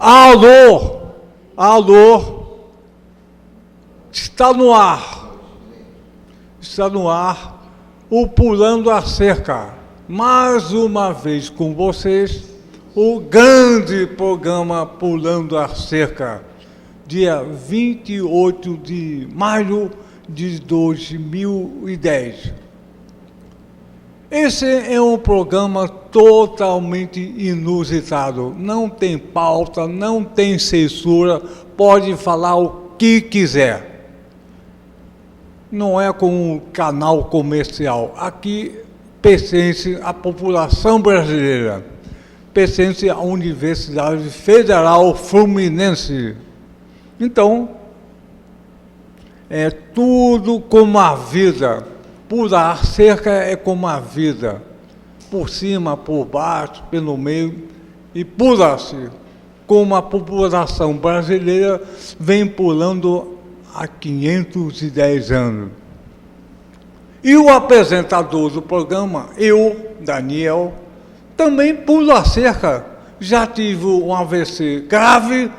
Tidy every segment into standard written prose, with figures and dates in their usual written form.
Alô, alô, está no ar o Pulando a Cerca. Mais uma vez com vocês, o grande programa Pulando a Cerca, dia 28 de maio de 2010. Esse é um programa totalmente inusitado, não tem pauta, não tem censura, pode falar o que quiser. Não é como um canal comercial, aqui pertence à população brasileira, pertence à Universidade Federal Fluminense. Então, é tudo como a vida. Pular cerca é como a vida, por cima, por baixo, pelo meio, e pula-se, como a população brasileira vem pulando há 510 anos. E o apresentador do programa, eu, Daniel, também pulo a cerca. Já tive um AVC grave,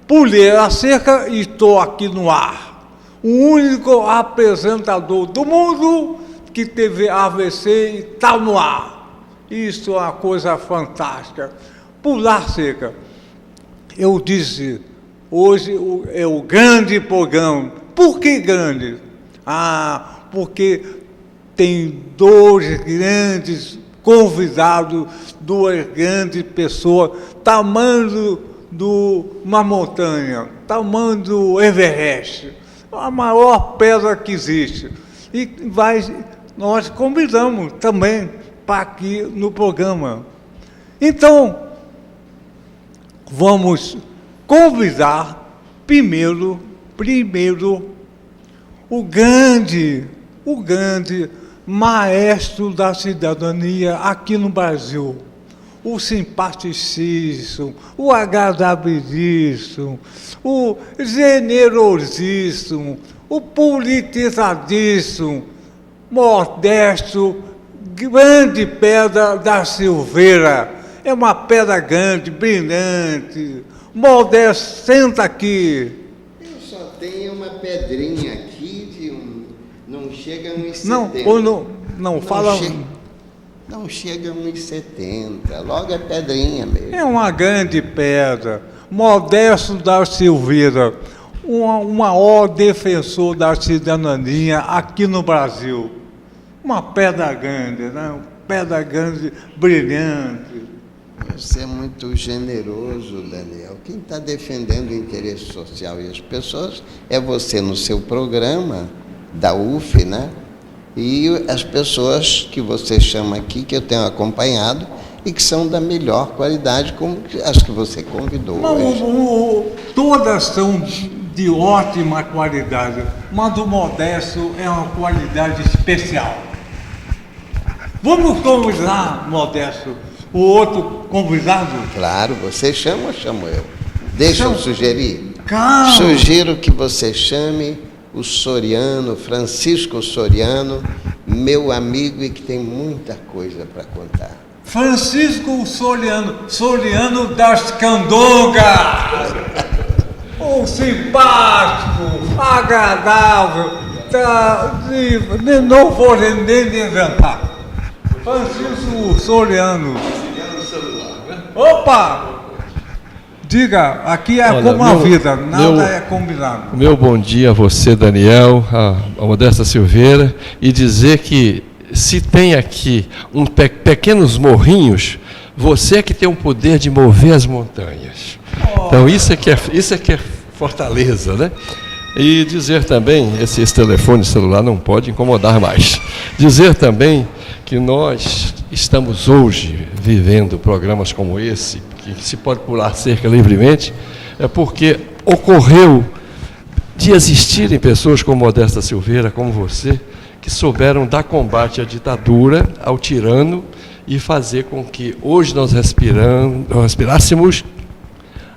pulei a cerca e estou aqui no ar. O único apresentador do mundo que teve AVC e está no ar. Isso é uma coisa fantástica. Pular cerca. Eu disse, hoje é o grande programa. Por que grande? Porque tem dois grandes convidados, duas grandes pessoas, tamanho de uma montanha, tamanho do Everest, a maior pedra que existe. E nós convidamos também para aqui no programa. Então, vamos convidar primeiro o grande maestro da cidadania aqui no Brasil, o simpaticíssimo, o agradabilíssimo, o generosíssimo, o politizadíssimo, Modesto, grande Pedra da Silveira. É uma pedra grande, brilhante. Modesto, senta aqui. Eu só tenho uma pedrinha aqui, não chega a 1,70. Não fala... Não chega a 1,70, logo é pedrinha mesmo. É uma grande pedra. Modesto da Silveira, um maior defensor da cidadania aqui no Brasil. Uma pedra grande, né? Uma pedra grande, brilhante. Você é muito generoso, Daniel. Quem está defendendo o interesse social e as pessoas é você no seu programa da UF, né? E as pessoas que você chama aqui, que eu tenho acompanhado, e que são da melhor qualidade, como as que você convidou hoje. Todas são de ótima qualidade, mas o Modesto é uma qualidade especial. Vamos convidar, Modesto, o outro convidado? Claro, você chama ou chamo eu? Deixa eu sugerir. Claro. Sugiro que você chame o Soriano, Francisco Soriano, meu amigo e que tem muita coisa para contar. Francisco Soriano das Candongas. Um simpático, agradável, não vou nem inventar. Francisco Soriano. Opa! Diga, aqui é como a vida, nada é combinado. Meu bom dia a você, Daniel, a Modesta Silveira, e dizer que se tem aqui pequenos morrinhos, você é que tem o poder de mover as montanhas. Então isso é que é fortaleza, né? E dizer também, esse telefone celular não pode incomodar mais. Dizer também que nós estamos hoje vivendo programas como esse, que se pode pular cerca livremente, é porque ocorreu de existirem pessoas como Modesta Silveira, como você, que souberam dar combate à ditadura, ao tirano, e fazer com que hoje nós respirássemos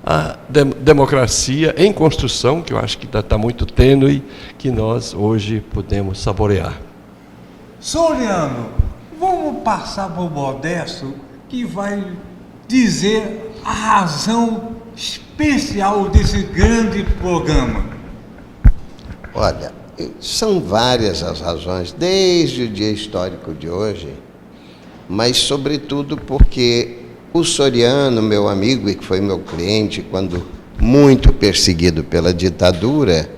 a democracia em construção, que eu acho que está muito tênue, que nós hoje podemos saborear. Soriano, vamos passar para o Modesto, que vai dizer a razão especial desse grande programa? Olha, são várias as razões, desde o dia histórico de hoje, mas sobretudo porque o Soriano, meu amigo e que foi meu cliente quando muito perseguido pela ditadura,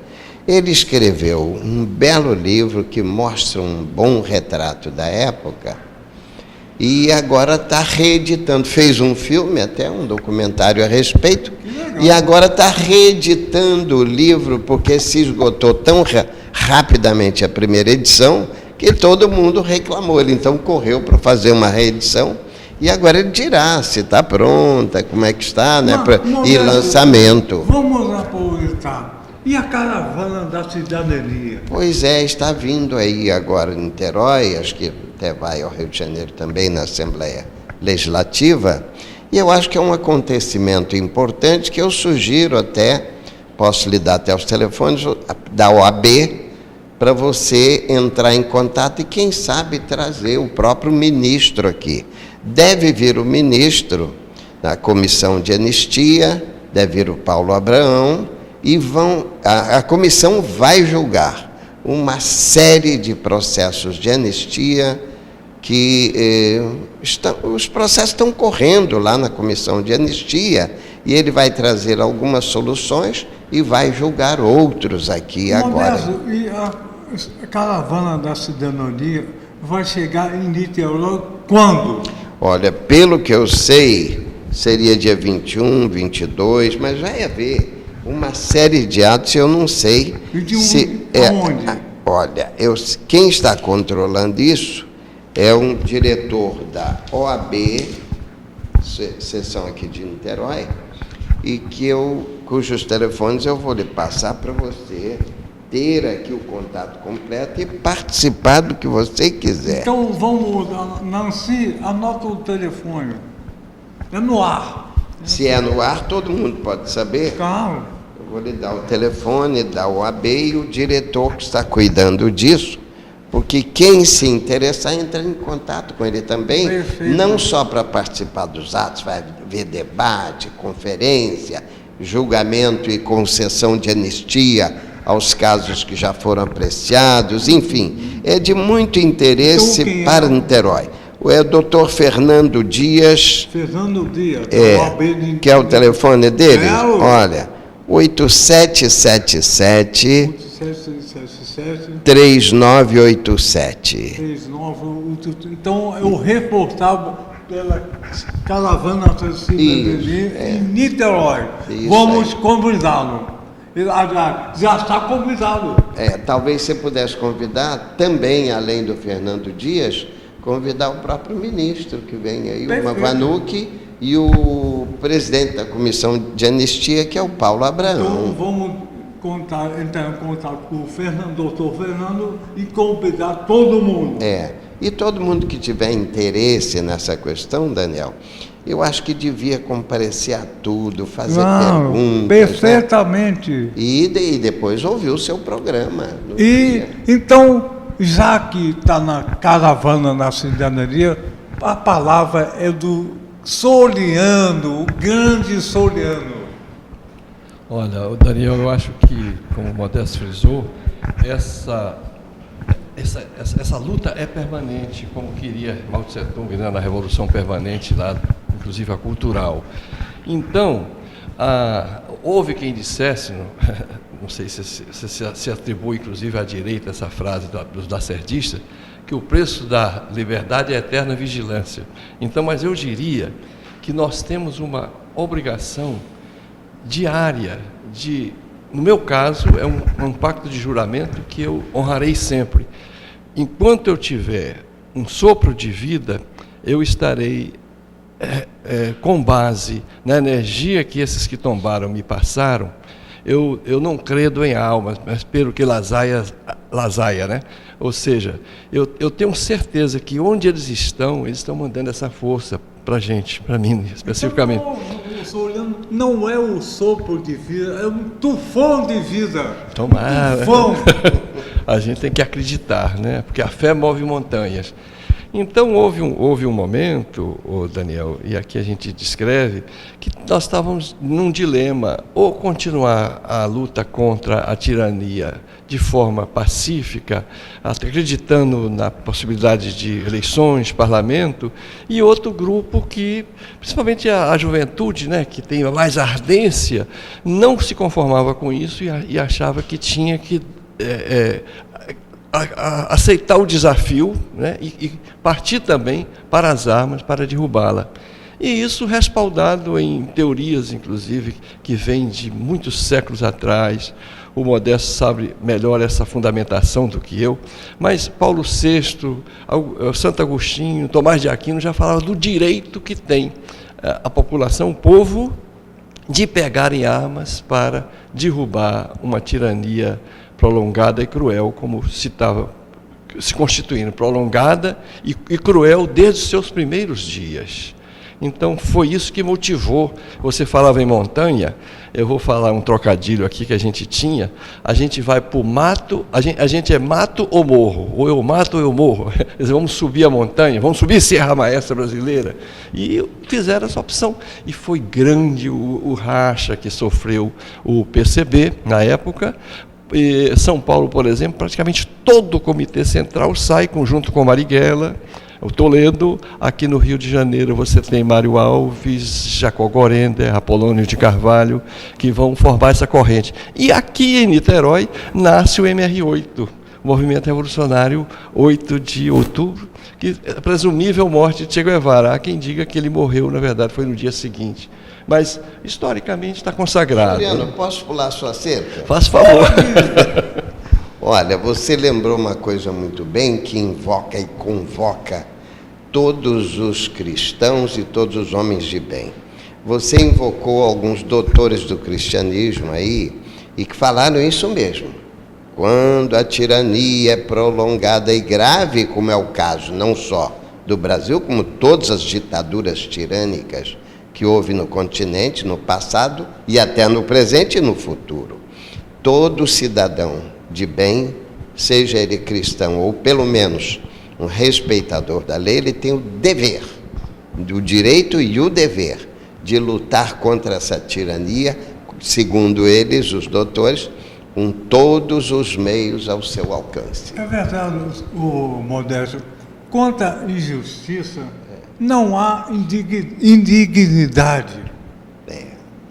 ele escreveu um belo livro que mostra um bom retrato da época e agora está reeditando. Fez um filme, até um documentário a respeito, e agora está reeditando o livro porque se esgotou tão rapidamente a primeira edição que todo mundo reclamou. Ele então correu para fazer uma reedição e agora ele dirá se está pronta, como é que está, né? E lançamento. Vamos aproveitar. E a caravana da cidadania? Pois é, está vindo aí agora em Niterói, acho que até vai ao Rio de Janeiro também, na Assembleia Legislativa, e eu acho que é um acontecimento importante que eu sugiro até, posso lhe dar até os telefones da OAB, para você entrar em contato e, quem sabe, trazer o próprio ministro aqui. Deve vir o ministro da Comissão de Anistia, deve vir o Paulo Abraão, e a comissão vai julgar uma série de processos de anistia que os processos estão correndo lá na comissão de anistia e ele vai trazer algumas soluções e vai julgar outros aqui agora. E a caravana da cidadania vai chegar em Niterói quando? Olha, pelo que eu sei, seria dia 21, 22, mas vai haver uma série de atos, eu não sei onde? Olha, quem está controlando isso é um diretor da OAB, seção aqui de Niterói, e cujos telefones eu vou lhe passar para você ter aqui o contato completo e participar do que você quiser. Então vamos, Nancy, anota o telefone. É no ar. Se é no ar, todo mundo pode saber. Claro. Eu vou lhe dar o telefone da OAB e o diretor que está cuidando disso, porque quem se interessar entra em contato com ele também, Perfeito. Não só para participar dos atos, vai haver debate, conferência, julgamento e concessão de anistia aos casos que já foram apreciados, enfim, é de muito interesse então, para Niterói. É o doutor Fernando Dias. Fernando Dias, que é o telefone dele? Olha, 8777 3987. Então, eu reportava pela caravana da cidadania em Niterói. Vamos convidá-lo. Já está convidado. Talvez você pudesse convidar também, além do Fernando Dias, convidar o próprio ministro que vem aí, o Vanucci, e o presidente da Comissão de Anistia, que é o Paulo Abraão. Então vamos entrar em contato com o doutor Fernando e convidar todo mundo. E todo mundo que tiver interesse nessa questão, Daniel, eu acho que devia comparecer a tudo, fazer perguntas. Perfeitamente. Né? E depois ouvir o seu programa. Então, já que está na caravana na cidadania, a palavra é do Soliano, o grande Soliano. Olha, Daniel, eu acho que, como o Modesto frisou, essa luta é permanente, como queria Mao Tse Tung, né, na Revolução Permanente, lá, inclusive a cultural. Então, houve quem dissesse, não sei se atribui inclusive à direita essa frase dos lacerdistas, que o preço da liberdade é a eterna vigilância. Então, mas eu diria que nós temos uma obrigação diária no meu caso, é um pacto de juramento que eu honrarei sempre. Enquanto eu tiver um sopro de vida, eu estarei com base na energia que esses que tombaram me passaram. Eu não credo em almas, mas pelo que lasaia, né? Ou seja, eu tenho certeza que onde eles estão mandando essa força para a gente, para mim especificamente. Então, não é o sopro de vida, é um tufão de vida. Tomara. Tufão. A gente tem que acreditar, né? Porque a fé move montanhas. Então houve um momento, Daniel, e aqui a gente descreve, que nós estávamos num dilema, ou continuar a luta contra a tirania de forma pacífica, acreditando na possibilidade de eleições, parlamento, e outro grupo que, principalmente a juventude, né, que tem mais ardência, não se conformava com isso e achava que tinha que aceitar o desafio, né, e partir também para as armas para derrubá-la. E isso respaldado em teorias, inclusive, que vêm de muitos séculos atrás. O Modesto sabe melhor essa fundamentação do que eu, mas Paulo VI, Santo Agostinho, Tomás de Aquino já falavam do direito que tem a população, o povo, de pegar em armas para derrubar uma tirania prolongada e cruel, como se estava se constituindo, prolongada e cruel desde os seus primeiros dias. Então, foi isso que motivou. Você falava em montanha, eu vou falar um trocadilho aqui que a gente tinha. A gente vai para o mato, a gente é mato ou morro, ou eu mato ou eu morro. Vamos subir a montanha, vamos subir Serra Maestra Brasileira. E fizeram essa opção. E foi grande o racha que sofreu o PCB na época. E São Paulo, por exemplo, praticamente todo o Comitê Central sai junto com Marighella, o Toledo. Aqui no Rio de Janeiro você tem Mário Alves, Jacó Gorender, Apolônio de Carvalho, que vão formar essa corrente. E aqui em Niterói nasce o MR8, o Movimento Revolucionário 8 de outubro, que é a presumível morte de Che Guevara. Há quem diga que ele morreu, na verdade, foi no dia seguinte. Mas, historicamente, está consagrado. Juliano, posso pular a sua cerca? Faz favor. Olha, você lembrou uma coisa muito bem, que invoca e convoca todos os cristãos e todos os homens de bem. Você invocou alguns doutores do cristianismo aí, e que falaram isso mesmo. Quando a tirania é prolongada e grave, como é o caso não só do Brasil, como todas as ditaduras tirânicas que houve no continente, no passado, e até no presente e no futuro, todo cidadão de bem, seja ele cristão ou pelo menos um respeitador da lei, ele tem o dever, o direito e o dever de lutar contra essa tirania, segundo eles, os doutores, com todos os meios ao seu alcance. É verdade, o Modesto. Quanto à injustiça, não há indignidade.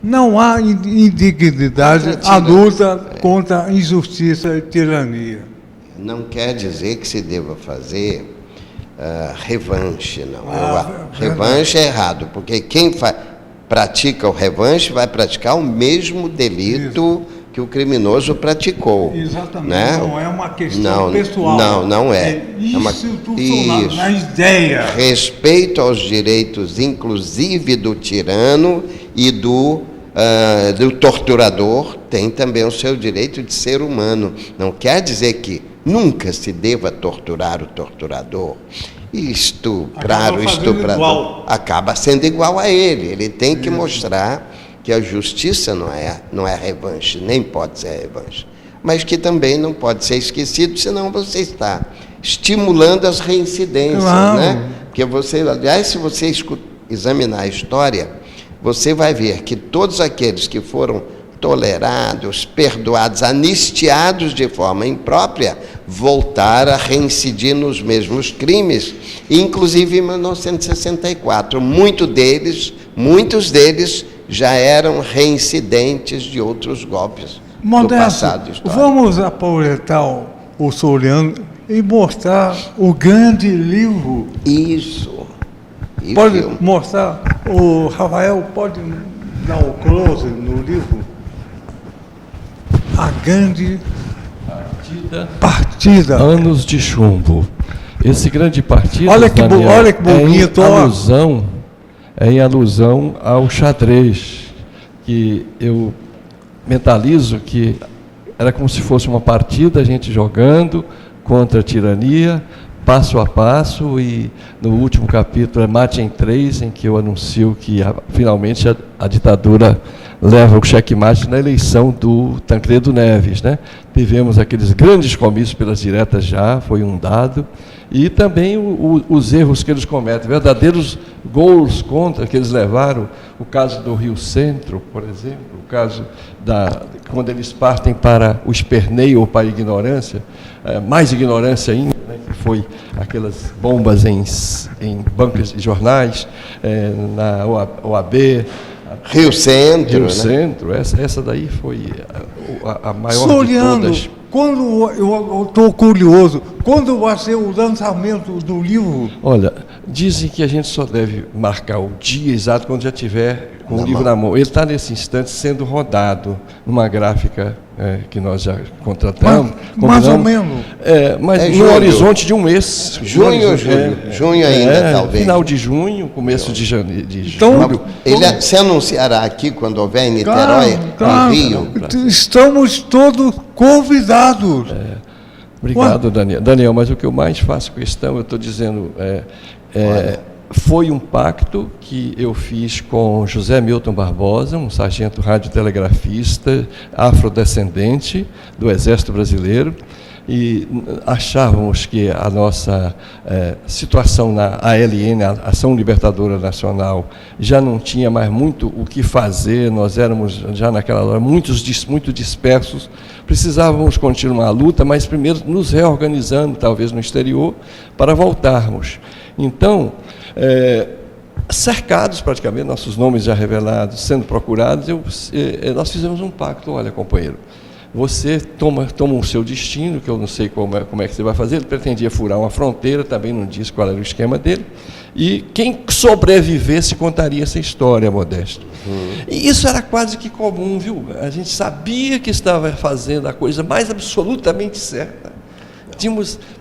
Não há indignidade à luta contra a injustiça e tirania. Não quer dizer que se deva fazer revanche, não. Revanche é errado, porque quem pratica o revanche vai praticar o mesmo delito que o criminoso praticou. Exatamente, né? Não é uma questão pessoal. Não é. É institucional, na ideia. Respeito aos direitos, inclusive do tirano e do torturador, tem também o seu direito de ser humano. Não quer dizer que nunca se deva torturar o torturador. E estuprar o estuprador acaba sendo igual a ele. Ele tem que mostrar que a justiça não é revanche, nem pode ser revanche, mas que também não pode ser esquecido, senão você está estimulando as reincidências, né? Porque aliás, se você examinar a história, você vai ver que todos aqueles que foram tolerados, perdoados, anistiados de forma imprópria, voltaram a reincidir nos mesmos crimes, inclusive em 1964. Muitos deles já eram reincidentes de outros golpes do passado histórico. Vamos aproveitar o Soriano e mostrar o grande livro. Isso. Pode mostrar, o Rafael pode dar o close no livro? A grande partida. Anos de Chumbo. Esse grande partido, olha que bonito. É em alusão ao xadrez, que eu mentalizo que era como se fosse uma partida, a gente jogando contra a tirania, passo a passo, e no último capítulo é Mate em 3, em que eu anuncio que finalmente a ditadura leva o checkmate na eleição do Tancredo Neves, né? Tivemos aqueles grandes comícios pelas diretas já, foi um dado, e também os erros que eles cometem, verdadeiros gols contra que eles levaram, o caso do Rio Centro, por exemplo, o caso quando eles partem para o esperneio ou para a ignorância, mais ignorância ainda, né, que foi aquelas bombas em bancas de jornais, na OAB, Rio Centro. Rio Centro, essa daí foi a maior Soriano, de todas. quando eu estou curioso, quando vai ser o lançamento do livro? Olha, dizem que a gente só deve marcar o dia exato quando já tiver com o livro na mão. Ele está nesse instante sendo rodado numa gráfica que nós já contratamos. Mais ou menos. Mas no junho. horizonte de um mês. Junho ou julho? Junho ainda, talvez. Final de junho, começo de janeiro. Então, julho. Ele se anunciará aqui quando houver em Niterói, no Rio. Estamos todos convidados. Obrigado, Daniel. Daniel, mas o que eu mais faço questão, eu estou dizendo, foi um pacto que eu fiz com José Milton Barbosa, um sargento radiotelegrafista, afrodescendente do Exército Brasileiro, e achávamos que a nossa situação na ALN, a Ação Libertadora Nacional, já não tinha mais muito o que fazer, nós éramos já naquela hora muito dispersos, precisávamos continuar a luta, mas primeiro nos reorganizando, talvez no exterior, para voltarmos. Então, cercados praticamente, nossos nomes já revelados, sendo procurados, nós fizemos um pacto. Olha, companheiro, você toma o seu destino, que eu não sei como é que você vai fazer. Ele pretendia furar uma fronteira, também não disse qual era o esquema dele, e quem sobrevivesse contaria essa história, Modesto. E isso era quase que comum, viu? A gente sabia que estava fazendo a coisa mais absolutamente certa.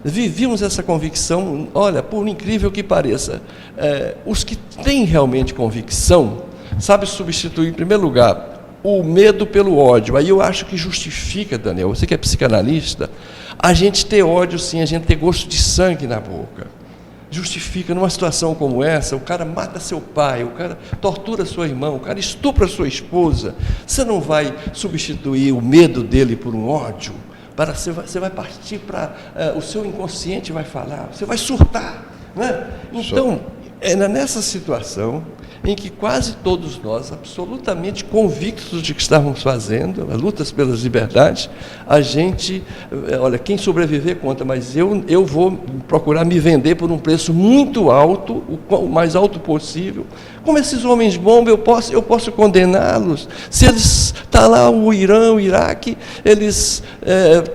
Vivíamos essa convicção. Olha, por incrível que pareça, os que têm realmente convicção sabem substituir, em primeiro lugar, o medo pelo ódio. Aí eu acho que justifica, Daniel, você que é psicanalista, a gente ter ódio sim, a gente ter gosto de sangue na boca. Justifica, numa situação como essa, o cara mata seu pai, o cara tortura sua irmã, o cara estupra sua esposa. Você não vai substituir o medo dele por um ódio? Você vai partir para... o seu inconsciente vai falar, você vai surtar. Né? Então, nessa situação em que quase todos nós, absolutamente convictos de que estávamos fazendo, lutas pelas liberdades, a gente, olha, quem sobreviver conta, mas eu vou procurar me vender por um preço muito alto, o mais alto possível. Como esses homens bomba, eu posso condená-los. Se eles está lá o Irã, o Iraque, eles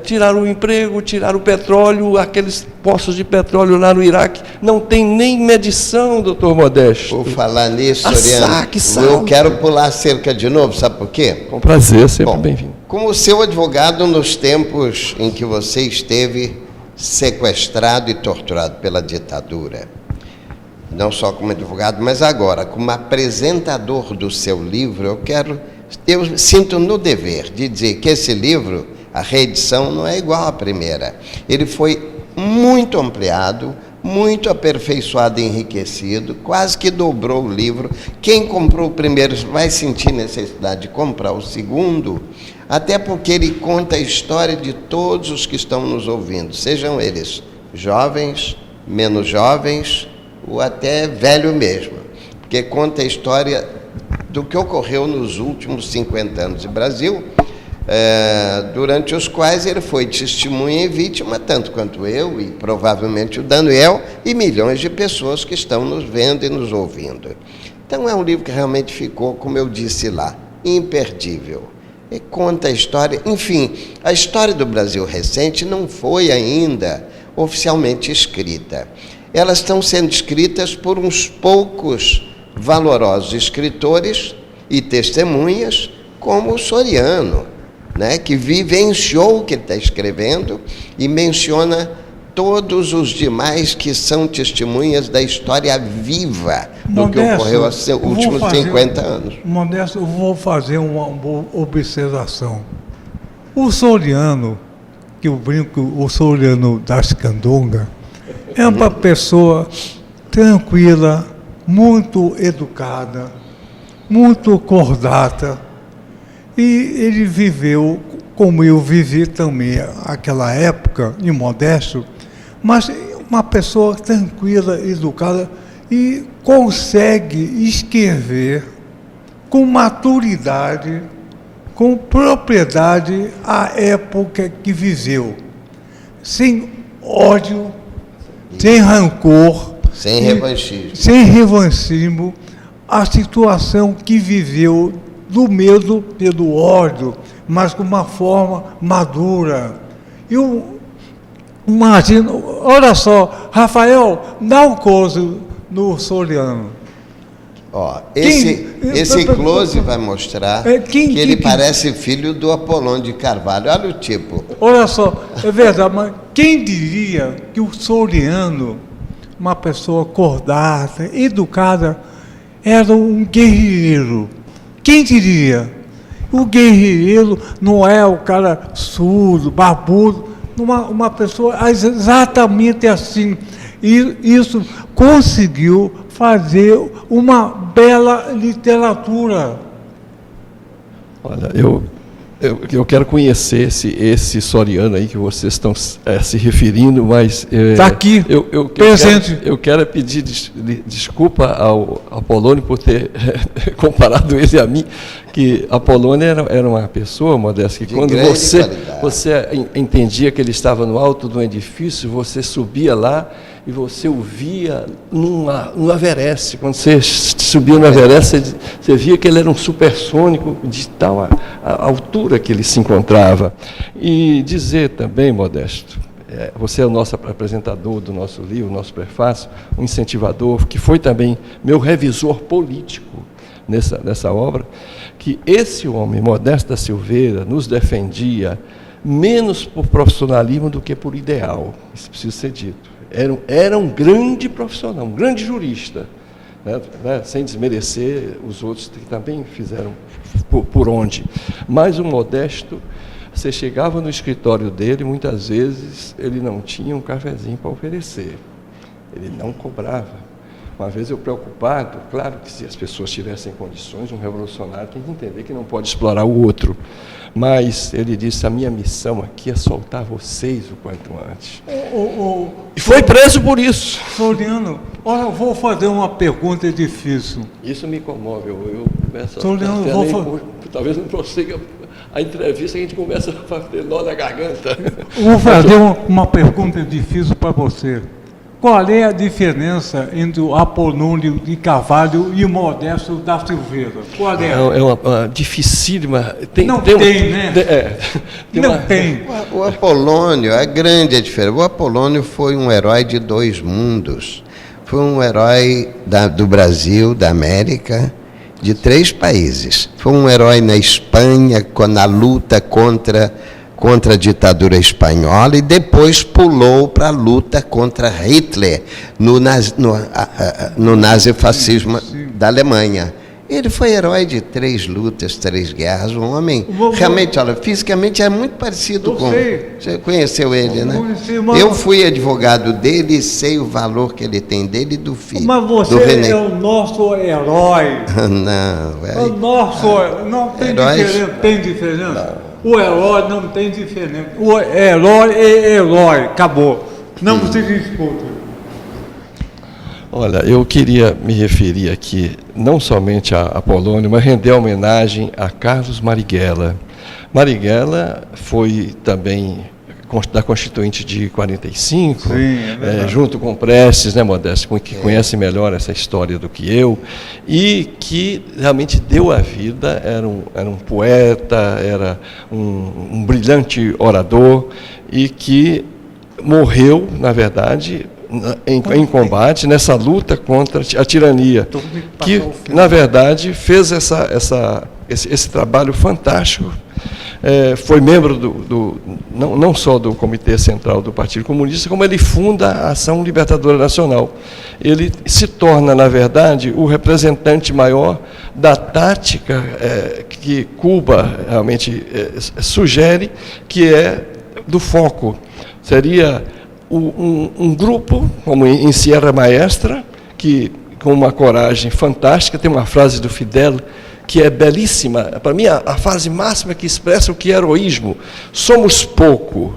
tiraram o emprego, tiraram o petróleo, aqueles poços de petróleo lá no Iraque, não tem nem medição, doutor Modesto. Por falar nisso, Soriano, eu quero pular a cerca de novo, sabe por quê? Com prazer, sempre bem-vindo. Como seu advogado nos tempos em que você esteve sequestrado e torturado pela ditadura, não só como advogado, mas agora como apresentador do seu livro, eu sinto no dever de dizer que esse livro, a reedição, não é igual à primeira. Ele foi muito ampliado, muito aperfeiçoado e enriquecido, quase que dobrou o livro. Quem comprou o primeiro vai sentir necessidade de comprar o segundo, até porque ele conta a história de todos os que estão nos ouvindo, sejam eles jovens, menos jovens, ou até velho mesmo, porque conta a história do que ocorreu nos últimos 50 anos do Brasil, durante os quais ele foi testemunha e vítima, tanto quanto eu e provavelmente o Daniel e milhões de pessoas que estão nos vendo e nos ouvindo. Então é um livro que realmente ficou, como eu disse lá, imperdível. E conta a história, enfim, a história do Brasil recente não foi ainda oficialmente escrita. Elas estão sendo escritas por uns poucos valorosos escritores e testemunhas, como o Soriano, né, que vivenciou o que ele está escrevendo e menciona todos os demais que são testemunhas da história viva do que ocorreu nos últimos 50 anos. Modesto, eu vou fazer uma observação. O Soriano, que eu brinco, o Soriano das Candongas, é uma pessoa tranquila, muito educada, muito cordata. E ele viveu, como eu vivi também aquela época, em Modesto, mas uma pessoa tranquila, educada, e consegue escrever com maturidade, com propriedade a época que viveu, sem ódio, sem rancor, Sem revanchismo. sem revanchismo, a situação que viveu do medo pelo ódio, mas com uma forma madura. Eu imagino, olha só, Rafael, dá um close no Soriano. Ó, esse close vai mostrar que ele parece filho do Apolônio de Carvalho. Olha o tipo. Olha só, é verdade, mas quem diria que o Soriano, uma pessoa cordata, educada, era um guerreiro? Quem diria? O guerreiro não é o cara surdo, barbudo, uma pessoa exatamente assim. E isso conseguiu fazer uma bela literatura. Olha, eu quero conhecer esse Soriano aí que vocês estão se referindo, mas... Está aqui, presente. Eu quero pedir desculpa ao Apolônio por ter comparado ele a mim, que Apolônio era uma pessoa, Modesto, que quando você entendia que ele estava no alto de um edifício, você subia lá e você o via no Everest. Quando você subia no Everest, você via que ele era um supersônico de tal a altura que ele se encontrava. E dizer também, Modesto, você é o nosso apresentador do nosso livro, nosso prefácio, um incentivador, que foi também meu revisor político nessa obra, que esse homem, Modesto da Silveira, nos defendia menos por profissionalismo do que por ideal. Isso precisa ser dito. Era um grande profissional, um grande jurista, né, sem desmerecer os outros que também fizeram por onde. Mas o Modesto, você chegava no escritório dele, muitas vezes ele não tinha um cafezinho para oferecer, ele não cobrava. Uma vez eu preocupado, claro que se as pessoas tivessem condições, um revolucionário tem que entender que não pode explorar o outro. Mas ele disse, a minha missão aqui é soltar vocês o quanto antes. E foi preso por isso. Soriano, olha, eu vou fazer uma pergunta difícil. Isso me comove. Eu começo Soriano, talvez não prossiga a entrevista, a gente começa a fazer nó na garganta. Vou fazer uma pergunta difícil para você. Qual é a diferença entre o Apolônio de Carvalho e o Modesto da Silveira? Qual é? É uma dificílima... Não tem. O Apolônio, é grande a diferença. O Apolônio foi um herói de dois mundos. Foi um herói do Brasil, da América, de 3 países. Foi um herói na Espanha, na luta contra a ditadura espanhola, e depois pulou para a luta contra Hitler no nazifascismo da Alemanha. Ele foi herói de 3 lutas, 3 guerras, um homem realmente, olha, fisicamente é muito parecido com... Você conheceu ele, né? Eu fui advogado dele e sei o valor que ele tem dele e do filho. Mas você é o nosso herói. Não, é o nosso não tem diferença. Tem diferença? Não. O herói não tem diferença. O herói é herói. Acabou. Não se disputa. Olha, eu queria me referir aqui, não somente a Apolônio, mas render homenagem a Carlos Marighella. Marighella foi também da Constituinte de 45, Sim, junto com Prestes, né, Modesto, que conhece melhor essa história do que eu, e que realmente deu a vida, era um poeta, era um brilhante orador, e que morreu, na verdade, em combate, nessa luta contra a tirania, que, na verdade, fez esse trabalho fantástico. Foi membro não só do Comitê Central do Partido Comunista, como ele funda a Ação Libertadora Nacional. Ele se torna, na verdade, o representante maior da tática que Cuba realmente sugere, que é do foco. Seria um grupo, como em Sierra Maestra, que com uma coragem fantástica. Tem uma frase do Fidel que é belíssima, para mim a frase máxima que expressa o que é heroísmo: somos pouco,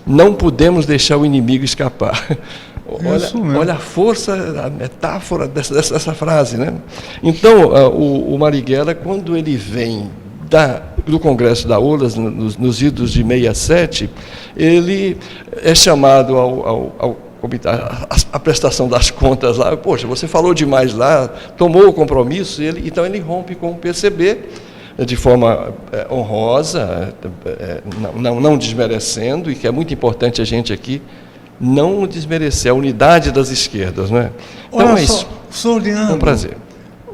não podemos deixar o inimigo escapar. Olha a força, a metáfora dessa frase, né? Então, o Marighella, quando ele vem do Congresso da ULAS, nos idos de 67, ele é chamado a prestação das contas lá. Poxa, você falou demais lá, tomou o compromisso, então ele rompe com o PCB de forma honrosa, não desmerecendo, e que é muito importante a gente aqui não desmerecer a unidade das esquerdas, não é? Então, olha é só, isso. Soriano, É um prazer.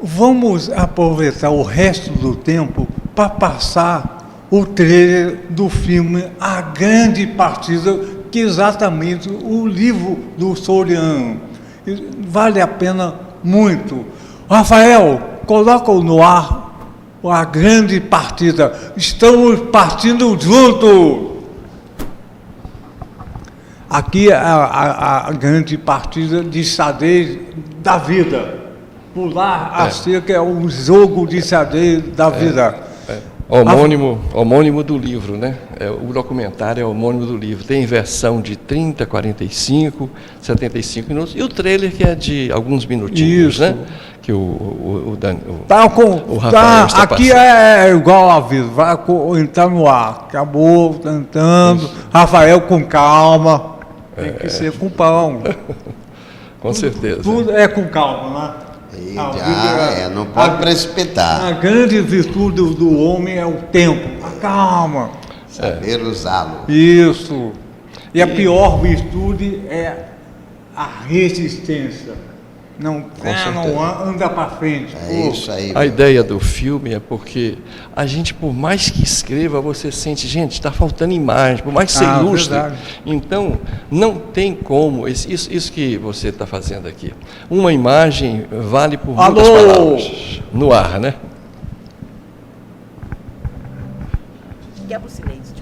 Vamos aproveitar o resto do tempo para passar o trailer do filme A Grande Partida, que é exatamente o livro do Soriano. Vale a pena muito. Rafael, coloca no ar A Grande Partida. Estamos partindo juntos. Aqui é a grande partida de xadrez da vida. Pular a cerca é um jogo de xadrez da vida. Homônimo do livro, né? O documentário é homônimo do livro. Tem versão de 30, 45, 75 minutos, e o trailer que é de alguns minutinhos, isso, né? Que o Rafael está aqui passando. É igual a vida, vai entrar no ar. Acabou cantando. Isso. Rafael, com calma. Tem que ser com pão. Com certeza. Tudo é com calma, né? Não pode precipitar. A grande virtude do homem é o tempo, a calma. Saber usá-lo. Isso. E a pior virtude é a resistência. Não anda para frente. É isso aí. A ideia do filme é porque a gente, por mais que escreva, você sente, gente, está faltando imagem, por mais que você ilustre. Verdade. Então, não tem como, isso que você está fazendo aqui. Uma imagem vale por muitas palavras. No ar, né? Quebra o silêncio,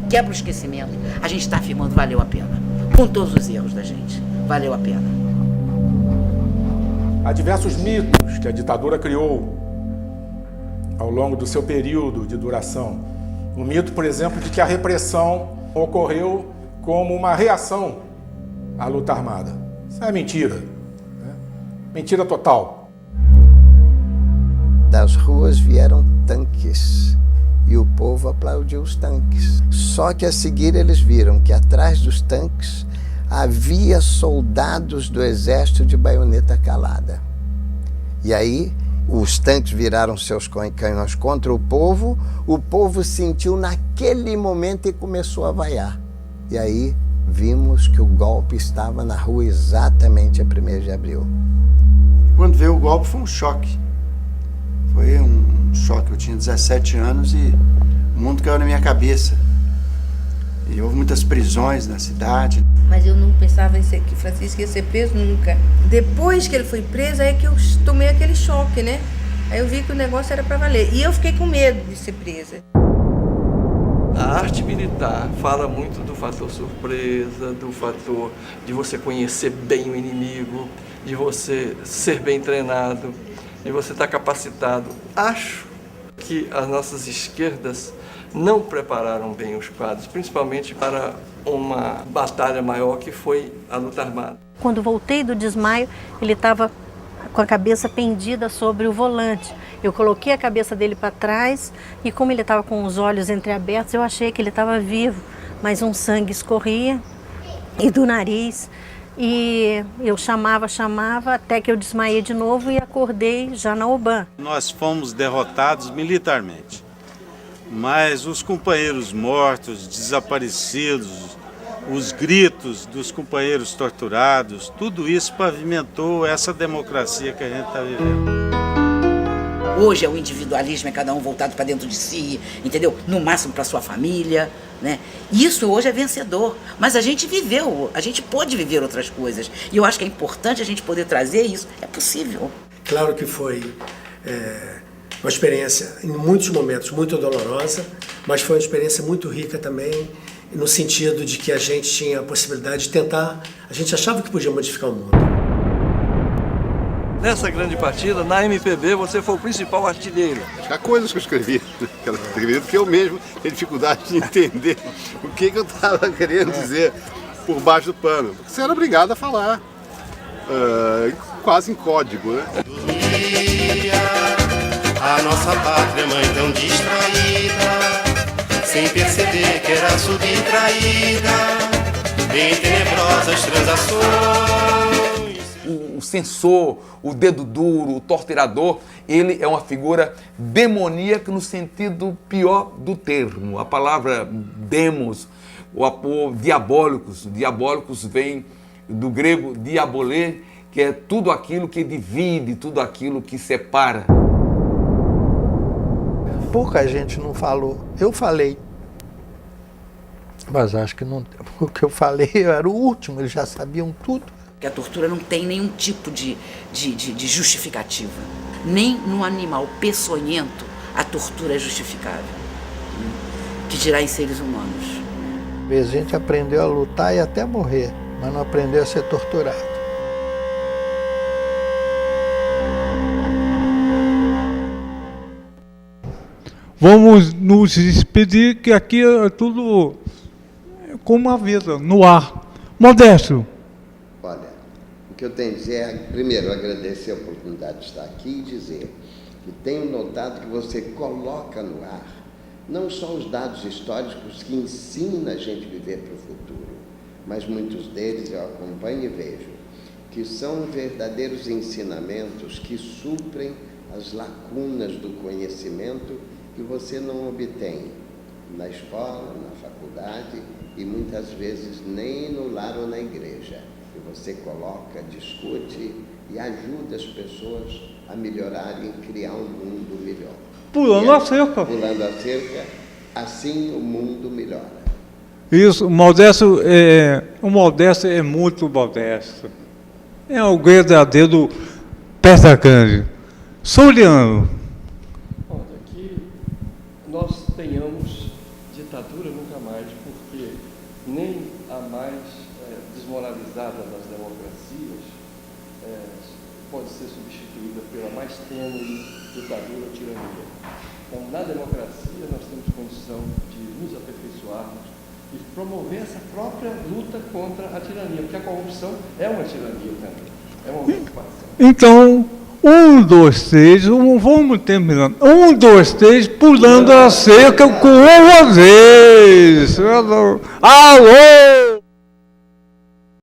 quebra o esquecimento. A gente está afirmando, valeu a pena. Com todos os erros da gente, valeu a pena. Há diversos mitos que a ditadura criou ao longo do seu período de duração. O mito, por exemplo, de que a repressão ocorreu como uma reação à luta armada. Isso é mentira, né? Mentira total. Das ruas vieram tanques e o povo aplaudiu os tanques. Só que a seguir eles viram que atrás dos tanques havia soldados do exército de baioneta calada. E aí, os tanques viraram seus canhões contra o povo sentiu naquele momento e começou a vaiar. E aí, vimos que o golpe estava na rua exatamente a 1º de abril. Quando veio o golpe foi um choque. Foi um choque. Eu tinha 17 anos e o mundo caiu na minha cabeça. E houve muitas prisões na cidade. Mas eu não pensava que Francisco ia ser preso nunca. Depois que ele foi preso, aí que eu tomei aquele choque, né? Aí eu vi que o negócio era para valer. E eu fiquei com medo de ser presa. A arte militar fala muito do fator surpresa, do fator de você conhecer bem o inimigo, de você ser bem treinado, de você estar capacitado. Acho que as nossas esquerdas não prepararam bem os quadros, principalmente para uma batalha maior que foi a luta armada. Quando voltei do desmaio, ele estava com a cabeça pendida sobre o volante. Eu coloquei a cabeça dele para trás e como ele estava com os olhos entreabertos, eu achei que ele estava vivo, mas um sangue escorria e do nariz. E eu chamava, até que eu desmaiei de novo e acordei já na UBAN. Nós fomos derrotados militarmente. Mas os companheiros mortos, desaparecidos, os gritos dos companheiros torturados, tudo isso pavimentou essa democracia que a gente está vivendo. Hoje é o individualismo, é cada um voltado para dentro de si, entendeu? No máximo para sua família, né? Isso hoje é vencedor, mas a gente viveu, a gente pode viver outras coisas. E eu acho que é importante a gente poder trazer isso, é possível. Claro que foi uma experiência, em muitos momentos, muito dolorosa, mas foi uma experiência muito rica também, no sentido de que a gente tinha a possibilidade de tentar, a gente achava que podia modificar o mundo. nessa grande partida, na MPB, você foi o principal artilheiro. Há coisas que eu escrevi, porque eu mesmo tenho dificuldade de entender o que eu estava querendo dizer por baixo do pano. Você era obrigado a falar, quase em código, né? A nossa pátria mãe tão distraída, sem perceber que era subtraída em tenebrosas transações. O censor, o dedo duro, o torturador, ele é uma figura demoníaca no sentido pior do termo. A palavra demos, ou diabólicos, diabólicos vem do grego diabolê, que é tudo aquilo que divide, tudo aquilo que separa. Pouca gente não falou. Eu falei. Mas acho que não, o que eu falei eu era o último, eles já sabiam tudo. Que a tortura não tem nenhum tipo de justificativa. Nem no animal peçonhento a tortura é justificável. Que dirá em seres humanos. Às vezes a gente aprendeu a lutar e até morrer, mas não aprendeu a ser torturado. Vamos nos despedir, que aqui é tudo como a vida, no ar. Modesto. Olha, o que eu tenho a dizer é, primeiro, agradecer a oportunidade de estar aqui e dizer que tenho notado que você coloca no ar não só os dados históricos que ensinam a gente a viver para o futuro, mas muitos deles eu acompanho e vejo que são verdadeiros ensinamentos que suprem as lacunas do conhecimento que você não obtém na escola, na faculdade e muitas vezes nem no lar ou na igreja. E você coloca, discute e ajuda as pessoas a melhorarem e criar um mundo melhor. Pulando a cerca. Pulando a cerca, assim o mundo melhora. Isso, o Modesto é muito modesto. É o verdadeiro Pedra Grande. Soliano. Nós tenhamos ditadura nunca mais, porque nem a mais desmoralizada das democracias pode ser substituída pela mais tênue ditadura ou tirania. Então, na democracia, nós temos condição de nos aperfeiçoarmos e promover essa própria luta contra a tirania, porque a corrupção é uma tirania também, é uma ocupação. Então, 1, 2, 3, vamos terminando. 1, 2, 3, pulando a cerca com vocês. Alô!